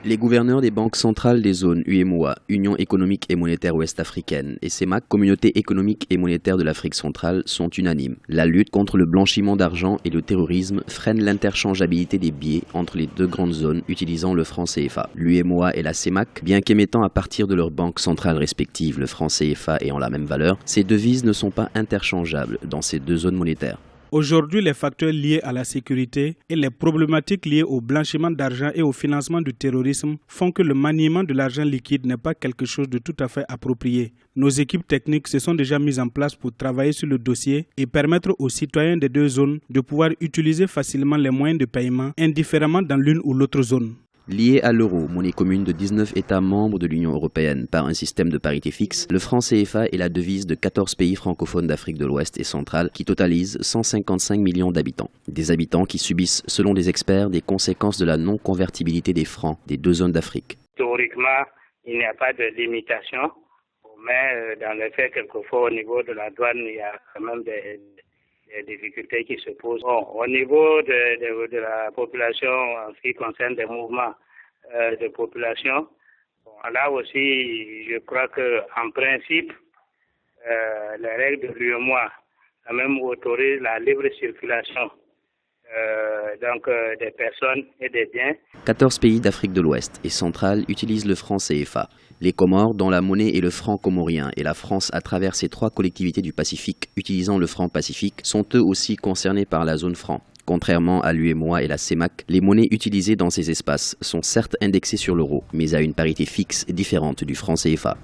Les gouverneurs des banques centrales des zones UEMOA, Union économique et monétaire ouest-africaine, et CEMAC, Communauté économique et monétaire de l'Afrique centrale, sont unanimes. La lutte contre le blanchiment d'argent et le terrorisme freine l'interchangeabilité des billets entre les deux grandes zones utilisant le franc CFA. L'UEMOA et la CEMAC, bien qu'émettant à partir de leurs banques centrales respectives le franc CFA ayant la même valeur, ces devises ne sont pas interchangeables dans ces deux zones monétaires. Aujourd'hui, les facteurs liés à la sécurité et les problématiques liées au blanchiment d'argent et au financement du terrorisme font que le maniement de l'argent liquide n'est pas quelque chose de tout à fait approprié. Nos équipes techniques se sont déjà mises en place pour travailler sur le dossier et permettre aux citoyens des deux zones de pouvoir utiliser facilement les moyens de paiement indifféremment dans l'une ou l'autre zone. Lié à l'euro, monnaie commune de 19 États membres de l'Union européenne par un système de parité fixe, le franc CFA est la devise de 14 pays francophones d'Afrique de l'Ouest et centrale qui totalisent 155 millions d'habitants. Des habitants qui subissent, selon des experts, des conséquences de la non-convertibilité des francs des deux zones d'Afrique. Théoriquement, il n'y a pas de limitation, mais dans les faits, quelquefois, au niveau de la douane, il y a quand même des difficultés qui se posent. Au niveau de la population, en ce qui concerne des mouvements de population, là aussi, je crois qu'en principe, les règles de l'UEMOA quand même autorisent la libre circulation des personnes et des biens. 14 pays d'Afrique de l'Ouest et centrale utilisent le franc CFA. Les Comores, dont la monnaie est le franc comorien, et la France à travers ces trois collectivités du Pacifique utilisant le franc pacifique, sont eux aussi concernés par la zone franc. Contrairement à l'UEMOA et la CEMAC, les monnaies utilisées dans ces espaces sont certes indexées sur l'euro, mais à une parité fixe différente du franc CFA.